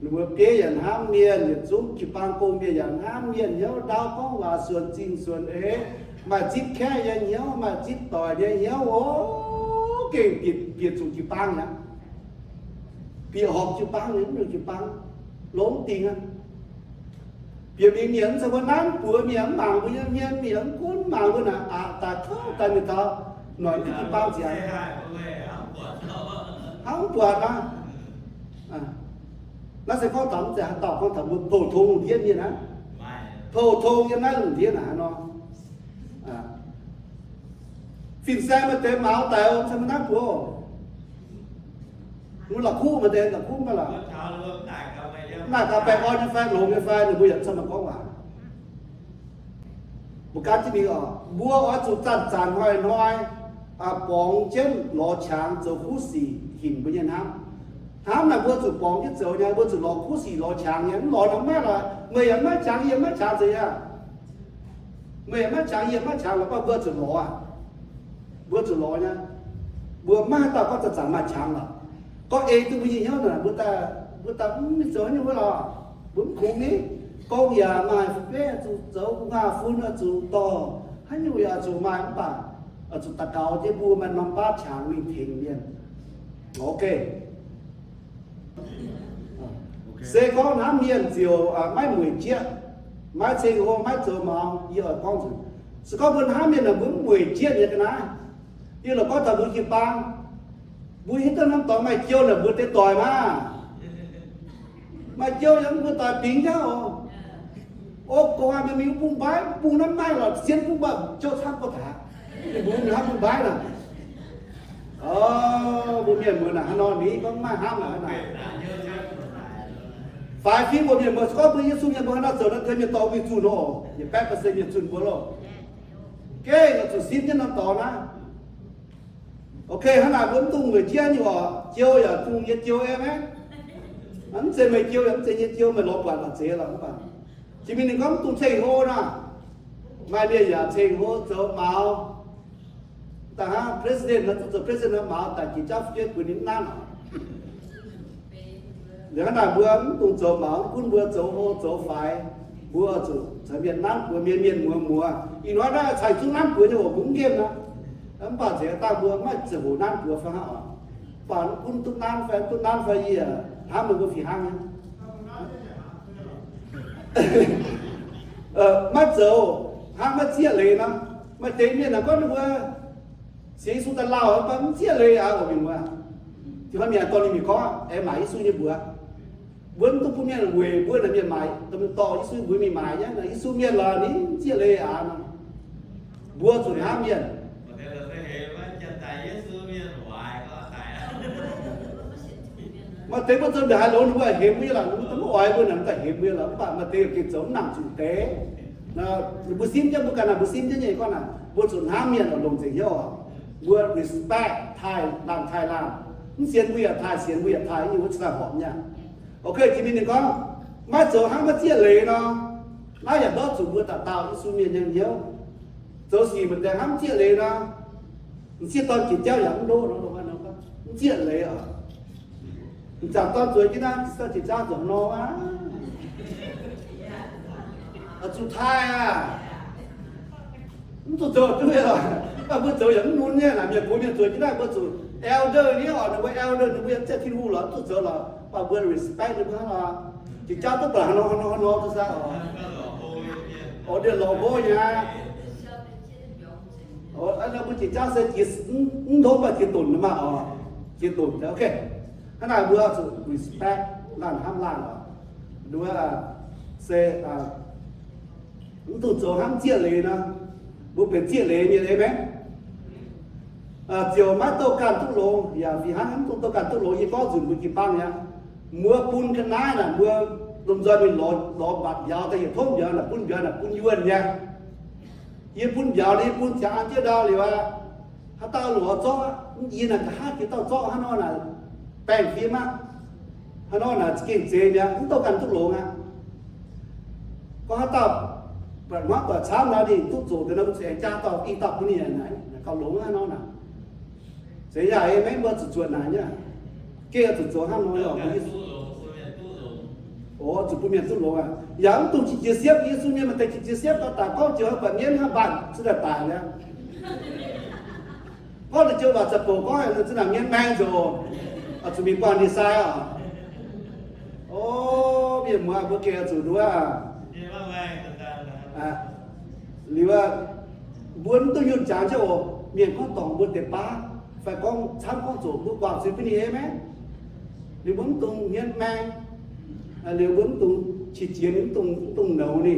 Speaker 1: หรือว่าเปี้ยอย่างห้ามเมียนอย่างซุ้มจิปังโกงเมียอย่างห้ามเมียนเยอะดาวก็ว่าส่วนจริงส่วนมาจิบแค่อย่างเยอะมาจิบต่อยอย่างเยอะโอ้เก่งเปลี่ยนสู่จิปังนะเปลี่ยนหอบจิปังหรือหนึ่งจิปังล้มติงอ่ะเปลี่ยนเมียนสักวันนั้นปัวเมียนหมางปัวเมียนคุ้นหมางปัวน่ะแต่เขาแต่ไม่ต่อหน่อยจิปังเสียkhông buồn đó nó sẽ có tấm sẽ tỏ con thầm một thổ thùng thiên như thế thổ thùng như thế là thiên hả nó phim xe mà tên máu tài ông sao mà nát của nó là khu mà tên là khu mà là cà phê oi như phê lộn như phê thì bây giờ sao mà có quả một cái chỉ bị bua ở chỗ chăn hoài nói bóng trên lò trắng chỗ khu xì hình bây giờ hám là bữa chụp bóng nhất rồi nha bữa chụp lò khu xì lò trắng nhá lò nó mát là người em mát trắng gì à người em mát trắng là bao bữa chụp lò à bữa chụp lò nha bữa mát ta có chẳng mát trắng là có tôi bây giờ nhớ là bữa ta biết rồi như vậy là bữa khủng đi con nhà mai phê chú nga phun là chú to hay như vậy chú mai cũng bà ở chú ta cao chứ bùa mà nằm bát trắng mình thình liền ok xe có nắm miền chiều mai 10 chiếc mai xe hôm mai giờ màu giờ con rồi sẽ có bên hám miền là bún 10 chiếc như thế này như là có thằng bún kịp bang bún hết năm tỏi mày chiêu là bún tê tỏi mà chiêu giống bún tỏi tính nhá ô có ai mà miếng bún bái bún năm nay là xiên bún bẩm cho thằng có thả bún hám bún bái là bún miền bún là nó ní có mai hám là này phải khi một miền mà có bây giờ xung quanh bữa nó giờ nó thấy miền tàu bị chun nó những bé phải xây miền chun bữa rồi cái là chủ xin nhân nó tàu na ok hắn là vẫn tung người chia như họ chiêu là tung nhiệt chiêu em ấy hắn xây mày chiêu hắn xây nhiệt chiêu mày lột bản là chế là các bạn chỉ mình đừng có tung xây hô na mai đây giờ xây hô cho máu ta ha president nó cho president máu tại chỉ chấp chuyện của những nam nếu nào bữa tung chỗ máu cũng bữa chỗ hô chỗ phải bữa chỗ ở miền Nam bữa miền mùa thì nói ra xài chung Nam bữa như cũng game đó em bảo thế ta bữa mà chỗ hồ Nam bữa phải hả bảo cũng tung Nam phải gì à ham mình có phỉ hang mắt dầu hang mắt chia lệ nó mà tế miền là có nữa sĩ số ta lao bấm chia lệ à của mình mà thì hôm nay tôi đi mình có em máy số như bữa vẫn tôi cũng miền là quê bữa là miền máy tôi mình to số bữa mình máy nhá là số miền là ní chia lệ à nó bữa rồi ham miền mà tế mà tôi đã luôn rồi hiếm như là nó oai bữa nào tại hiếm như là bạn mà tế cái chỗ nằm chủ tế là bữa xin chứ bữa cả là bữa xin chứ nhỉ con à bữa chuẩn ham miền ở đồng gì nhau bữa respect Thái làm Thái làm xiên bữa Thái xiên bữa Thái như bữa là họ nha ok thì mình đừng có mà chỗ ham mà chia lệ nó nói là đó chủ bữa tạo những số miền nhân nhiều chỗ gì mình đang ham chia lệ nó chia toàn chỉ treo giống đô nó có chia lệ ở chẳng toàn rồi cái nào sao chỉ trao giống nó á ở chỗ Thái à tôi chờ rồi à bữa chờ giống muốn nha làm việc của mình rồi cái nào bữa chờ elder ní họ nó với elder nó với chắc khi hú lắm tôi chờ là và bữa respect được là chỉ trao tất cả nó tôi sao ở đây lò bôi nha anh là bữa chỉ trao sẽ chỉ không mà chỉ tồn mà chỉ tồn ok cái này bữa sự respect làm ham làm đúng là sẽ chúng tôi cho ham chia lệ nó bữa bên chia lệ như thế bé chiều mắt tôi cần thuốc lô và vì hắn tôi cần thuốc lô như có dùng một cái băng nhá mưa phun cái nái là mưa đồng thời mình lò bạt giàu thì thông giờ là phun yuan nha ये पुन जाले पुन चांचे डाले वा हता लो चो ये ना कहा कि तो चो हनो ना पैंग फीमा हनो ना स्किन जे ने तोกันทุกโรงอ่ะก็หาตอบแบบว่าต่อเช้าแล้วดิทุกโจแต่เราเสียจ้าตอบอีตอบนี่ไหนเขาหลงอ่ะน้องน่ะเสียใหญ่ไม่ว่าจะจวนไหนเนี่ยเกี่ยวจะจวนห้ามน้อยหรอกồ chụp miền xuống lúa à, dám tụi chị chia sẻ ý xuống miền mà tại chị chia sẻ tao ta có chưa bản miền hai bạn sẽ là tài nhá, có được chưa vào chụp bộ có hay là sẽ làm miền mang rồi, à chụp miền quan đi sai à, ô miền mà bữa kia chụp đua à, liệu à muốn tôi dùng chán chứ ồ miền có tổng buôn tiền ba, phải con chán con chụp buôn quảng xuyên bên em ấy, liệu muốn tung miền mang liệu bướm tung chỉ chiến tung nấu đi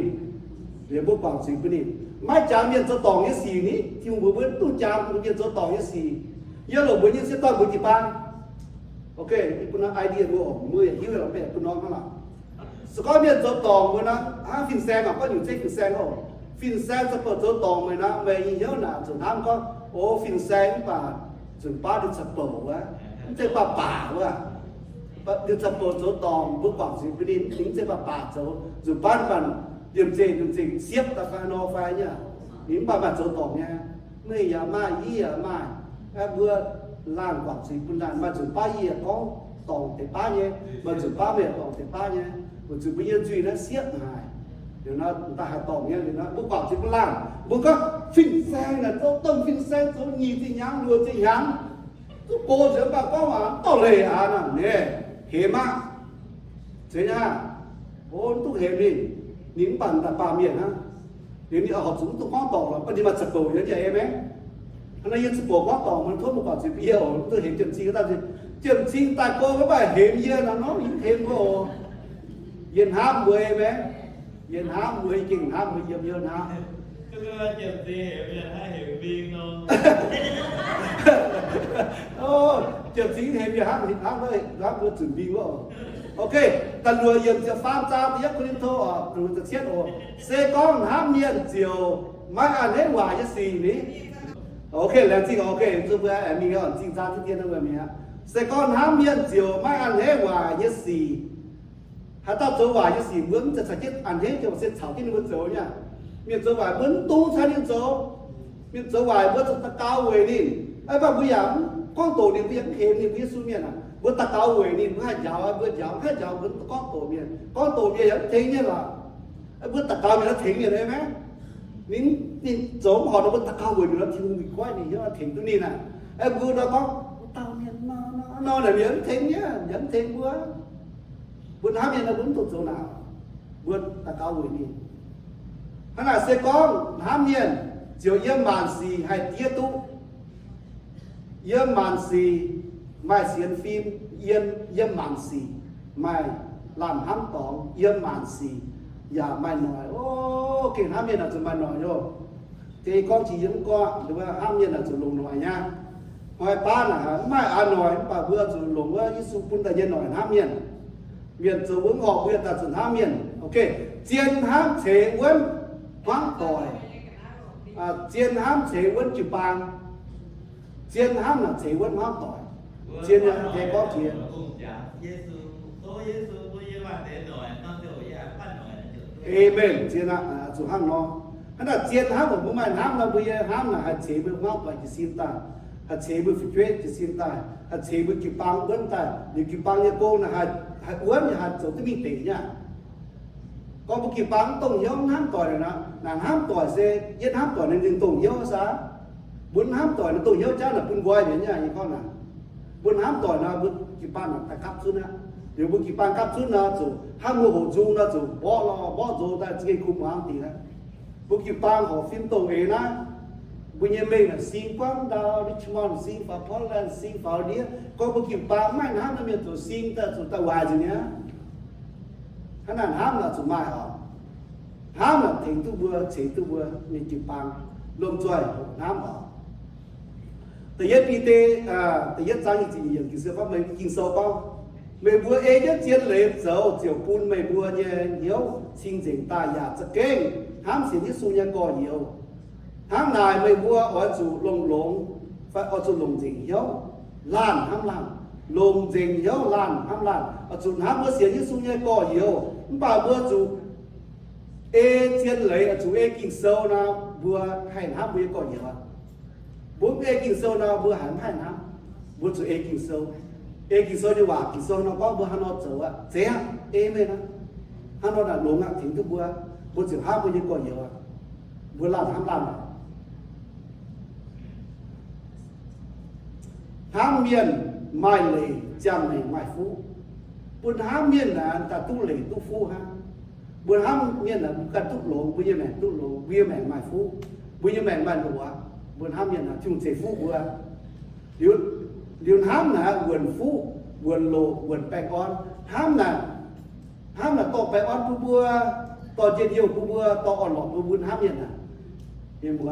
Speaker 1: liệu bướm quảng sĩ bên đi mai chạm miền cho tòng cái gì ní thì một bướm tung chạm miền cho tòng cái gì giờ là bữa nhiên sẽ toàn bữa chỉ ban okคุณน้าไอเดียกูออกมืออย่างนี้เราเป็นคุณน้องเขาล่ะสกอตเมียนจะตองกูนะฟินแซงก็อยู่ที่ฟินแซงเขาฟินแซงจะเปิดจะตองเลยนะไม่เยอะนะจนน้ำก็โอ้ฟินแซงป่าจนป้าดิจะเปิดวะมันจะป่าวะđiều tập bộ chỗ tòng bước quảng sĩ bên đi tính sẽ bà chỗ rồi ban điểm gì xếp ta phải no phải nhá điểm bà chỗ tòng nha mấy giờ mai ý giờ mai em vừa làm quảng sĩ bên đàn mà chữ ba ý có tòng thì ba nhé mà chữ ba về tòng thì ba nhé mà chữ bây giờ duy nó xếp này điều nó ta hạt tòng nhé thì nó bước quảng sĩ bên làm bước có phình sang là chỗ tông phình sang chỗ nhìn thì nhám luôn thì nhám cô giữa bà có mà tao lề à nào nè hiểm á, thế nha, ôn tu hiểm đi, nín bàn ta bà miền ha, nếu như học chúng tu có tòng là bây giờ mà chặt bầu như vậy em ấy, anh ấy chặt bầu có tòng mình thôi một quả chỉ bia ổn, tôi hiểm chuyện gì cái ta gì, chuyện gì ta cô cái bài hiểm gì là nó hiểm cô, yên ham mười em ấy, yên ham mười kinh ham mười hiểm yên ham.
Speaker 2: Cái chuyện gì hiểm gì hay hiểm viên luôn.
Speaker 1: Ô, chuyện gì hiểm gì ham đây, ham vừa chuẩn bị quá. Ok, tần lùi hiểm sẽ phan ra thì có liên thô ở từ từ chết rồi. Xe con ham nhiên chiều mai ăn hết ngoài cái gì đấy. Ok, làm gì ok, tôi vừa em mình ở chính ra thứ tiên đâu mình á. Xe con ham nhiên chiều mai ăn hết ngoài cái gì. Hãy tao chỗ ngoài cái gì bướmจะchết ăn hết cho sẽ炒cái nó chỗ nha. Miền châu vải vẫn tu thay miền châu vải vẫn ta cao về đi, ai bảo bây giờ con tổ đi bây giờ thêm đi bây giờ xuống miền à, vẫn ta cao về đi, vẫn hai giàu vẫn con tổ miền vẫn thế như là, vẫn ta cao miền nó thế như thế mấy, nín chỗ họ nó vẫn ta cao về nó thì bị quay thì nó thế tôi đi nè, em vừa đó có tao miền nó là miền thế nhá, vẫn thế vừa, vẫn há miền nó vẫn tụt chỗ nào, vẫn ta cao về đi. hắn là sẽ có ham nhiên chiều yếm màn xì hay tiết tu yếm màn xì mai xiên phim yếm màn xì mai làm ham tóm yếm màn xìอย่าไม่หน่อยโอ้เก่งห้ามเย็นอาจจะไม่หน่อยโยthì con chỉ những con đượcว่าห้ามเย็นอาจจะลงหน่อยnha ngoàiป้าน่ะไม่อ่านหน่อยป้าเบื่อจะลงว่ายิสุปุ่นแต่เย็นหน่อยห้ามเย็นเวียนจะวงหอกเวียนแต่จะห้ามเย็นโอเคเจียนห้ามเฉวันห้ามต่อยเจียนห้ามเฉวันจุบางเจียนห้ามน่ะเฉวันห้ามต่อยเจียนเนี่ยเจียนก็เจียนAmen. Chiến là chủ ham nó. Hắn là chiến ham của bố mẹ ham là bây giờ ham là hạt chế bữa ngóc lại chỉ xin ta, hạt chế bữa phịch phết chỉ xin ta, hạt chế bữa kịp băng uốn ta, nếu kịp băng như cô là hạt uốn như hạt giống cái bình tĩnh nhá. Có một kịp băng tổng yếu ham tỏi này nè, nàng ham tỏi xe, giết ham tỏi này đừng tổng yếu sao? Muốn ham tỏi nó tổng yếu chắc là bún voi đấy nhá, như con nào. Muốn ham tỏi là bún kịp băng là ta cắp xuống á. Nếu bữa kịp băng cắp xuống là chủ ham mua hồ du là chủ bỏ rồi ta chỉ cùng ham tí đấy. Bữa kịp băng họ phim tổng ấy na, bây giờ mình là xin Quang Đào, Richmond, xin vào Portland, xin vào đĩa, có bữa kịp băng mai ham là miền chủ xin ta chủ ta hoài gì nhá. Hắn là ham là chủ mai họ, ham là thỉnh tu bữa chế tu bữa mình kịp băng lom chơi ham họ. Từ nhất PT từ nhất trang gì những cái sự pháp mình kinh sâu không? Mày bữa ấy nhất chiến lệ dấu chiều phun mày bữa như nhiều xin dình ta nhà rất kênh hám xin nhất su nhân có nhiều hám này mày bữa ở chủ lồng phải ở chủ lồng dình nhiều lan hám lan lồng dình nhiều lan hám lan ở chủ hám bữa xin nhất su nhân có nhiều bà bữa chủ ê chiến lệ ở chủ ê kinh sâu nào bữa hành hám bữa có nhiều bữa ê kinh sâu nào bữa hành hám bữa chủ ê kinh sâu ê kinh sâu như vậy kinh sâu nó có bữa hắn nó trở á thế ê mày nó hắn nó là lồng ngạc thính cái bữa chịu hát bữa như còn nhiều bữa làm hám miền mai lệ chăm này mai phú bữa hám miền là ta tu lệ tu phú ha bữa hám miền là cần tu lỗ bữa như mẹ tu lỗ bữa mẹ mai phú bữa như mẹ mai lỗ bữa hám miền là chung chế phú bữa điều hám là vườn phú vườn lỗ vườn bè con hám là to bè con tu bữa to trên nhiều tu bữa to on lọt tu bữa hám miền à miền bữa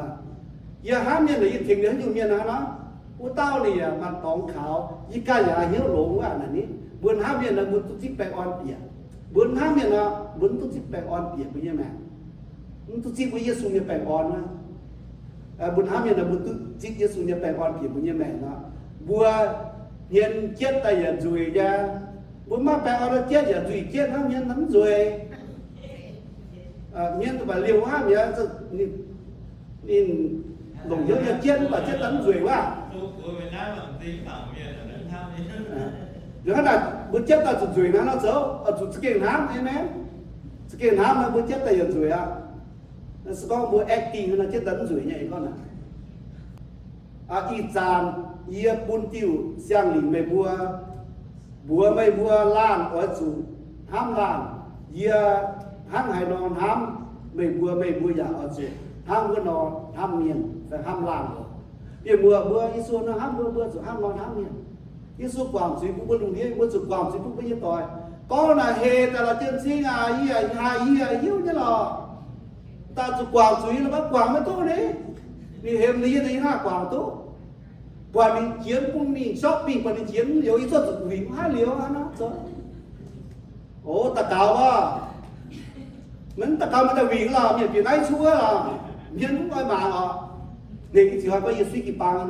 Speaker 1: giờ hám miền là thình đến nhiều miền nó u tao này mặt tòng khảo y cái là hiếu lỗ quá là ní bữa hám miền là bữa tu chích bè con bịa bữa hám miền là bữa tu chích bè con bịa bây giờ mẹ tu chích bây giờ xuống như bè con á bữa hám miền là bữa tu chích giờ xuống như bè con bịa bây giờ mẹ nó bữa hiện chết tay giờ rồi ra bữa má bè con nó chết giờ rồi chết hám miền lắm rồi miền tụi bà liều hám miền nên đồng nhớ giờ chết bà chết lắm rồi quá rồi hắn là bữa chết ta chụp rồi nó xấu ở chụp cái hám em cái hám nó bữa chết ta giờ rồi à nó sẽ có bữa acting nó chết lắm rồi nhỉ con à ít gian ia bún tiêu xiang lì mày bùa mày bùa lan ở chủ hám lan ia hám hải non hám mày bùa giả ở chủ hám bữa non hám miền phải hám lan rồi ia bùa isu nó hám bùa chủ hám non hám miền isu quảng suy cũng bữa đúng thế bữa chủ quảng suy cũng bây giờ tỏi có là hề ta là chân sinh ia yêu như là ta chủ quảng suy nó bắt quảng mới tốt đấy vì hềm lý đấy ha quảng tốt qua mình chiến cũng mình shopping qua mình chiến liều ít xuất dụng hình hai liều nó rồi ố ta cao à mình ta cao mình ta vì là miền này chúa là miền cũng coi mà à để cái chuyện có gì suy kịp bằng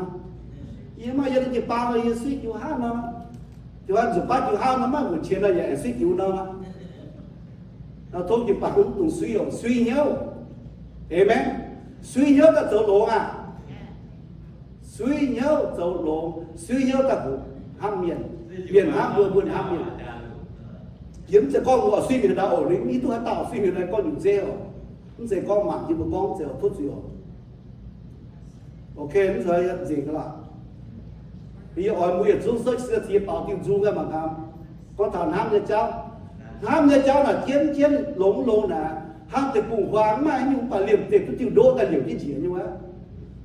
Speaker 1: nhưng mà giờ cái bằng là suy kịp hát nó chứ anh dùng bắt kịp hát nó mà một chuyện là vậy suy kịp nó nó thôi kịp bằng cũng cùng suy nhớ amen suy nhớ ta chỗ lỗ à suy nhớ dấu lỗ suy nhớ ta cũng ham miền ham vừa ham miền kiếm cho con ở suy miền đã ổn định ý tôi tạo suy miền này con dùng dê không dê con mặc chứ một con dê thuốc gì ok bây giờ gì cái là bây giờ ở mũi xuống sức sẽ thì bảo tiền du ra mà ham con thằng ham như cháu là chiến lỗ là hàng từ bùng hoàng mà nhưng mà liềm tiệt tôi chịu đỗ ta liều tiết chiến như vậy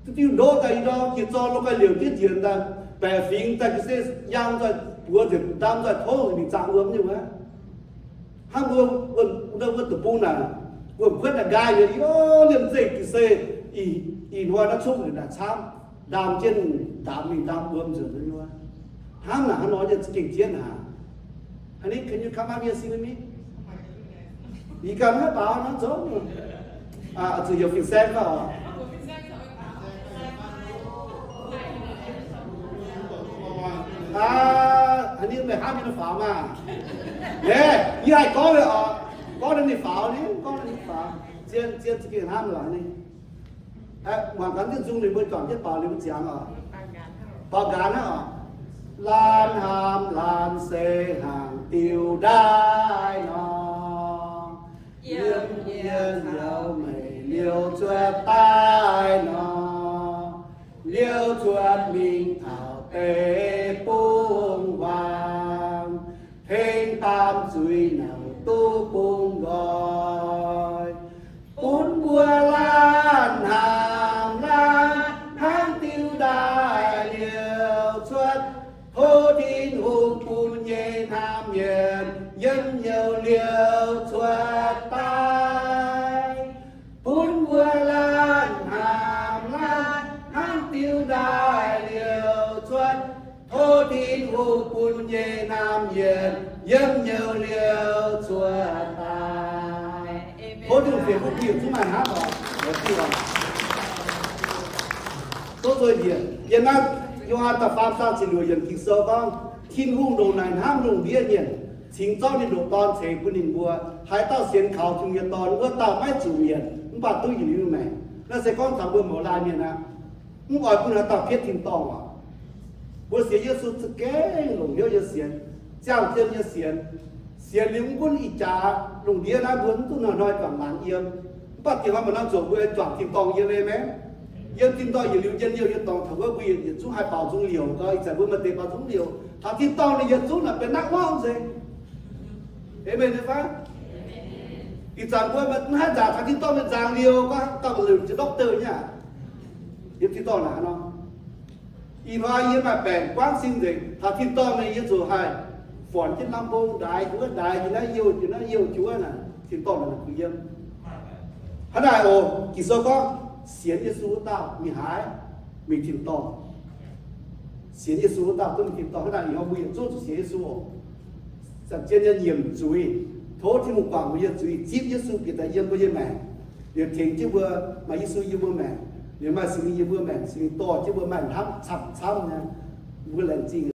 Speaker 1: tôi chịu đỗ ta đó chỉ cho nó cái liều tiết chiến ta bè phim ta cái xe giang ta vừa thì đam ta thôi bị chạm ướm như vậy hàng vừa đâu vừa từ bùng này vừa quyết là gai vậy ô liềm dịch cái xe y hoa nó chung thì đã chạm đam trên đam mình đam ướm rồi như vậy hàng là hắn nói cho kinh chiến hả anh ấy can you come out here see with me you come hết bảo nó giống từ giờ phim xem vào anh ấy mày hát nó pháo mà nè như ai có vậy có nên đi pháo đi có nên đi pháo chiên cái hát rồi này hoàn cảnh tiếng Trung thì mới chọn chiếc bảo liền tiếng bảo gán á lan hàm lan xê hàng tiêu đai nó yếm liêu mày liêu chuột tai nó liêu chuột mình thảo tê buông vàng thênh tam duy nào tu buông gọi bốn bùa lan hàm lan hàng tiêu đai liêu chuột hô tin hùng bùn nhê tham nhiên dân nhiều liều chuột tai bốn bùa lan hàm lan hàng tiêu đai liều chuột hô tin hùng bùn nhê tham nhiên dân nhiều liều chuột tai hô tin hùng bùn nhê chúng mày hát rồi tốt rồi Việt Nam yêu hai tập pháp sang chỉ lừa dân kinh sơ con thiên hung đồ này ham lùng địa nhiên chính do nên đồ toàn chế của mình bùa hai tao xiên khảo chung nhiệt toàn ưa tao mãi chủ miền nhưng bà tôi như mày nó sẽ con thằng bữa mở lại miền à nhưng gọi cũng là tao biết thiên tòng à bữa xiên yêu sụt cái lùng yêu xiên chào thiên yêu xiên liễu quân ít trả lùng địa na muốn tôi nói toàn làng yên bắt thì họ mà nói rồi bữa chọn thiên tòng yêu về mấy dân tin to nhiều dân nhiều dân tòng thằng có quyền dân chú hai bảo dung liều coi giải bữa mà tiền bảo dung liều thằng tin to này dân chú làเป็นนักร้องgì thế bên đấy phải thì giải bữa mà hát giả thằng tin to mình giang liều có tao liều cho doctor nhá dân tin to là nó y hoa y mà bèn quang sinh gì thằng tin to này dân chú hai phòn trên Nam Bông đại chúa đại thì nó yêu chúa nè tin to là quý dân hắn đại ồ kỳ sơ con xiên Giêsu tao mi hái mi thiên to xiên Giêsu tao tôi mi thiên to cái này họ bây giờ做xiên Giêsu sản trên nhân nhiệm chú ý thố thì một quảng bây giờ chú ý chip Giêsu cái tại dân bây giờ mẹ để thiền chứ vừa mà Giêsu như vừa mẹ nếu mà sinh như vừa mẹ sinh to chứ vừa mẹ thắm chăm nha vừa lần gì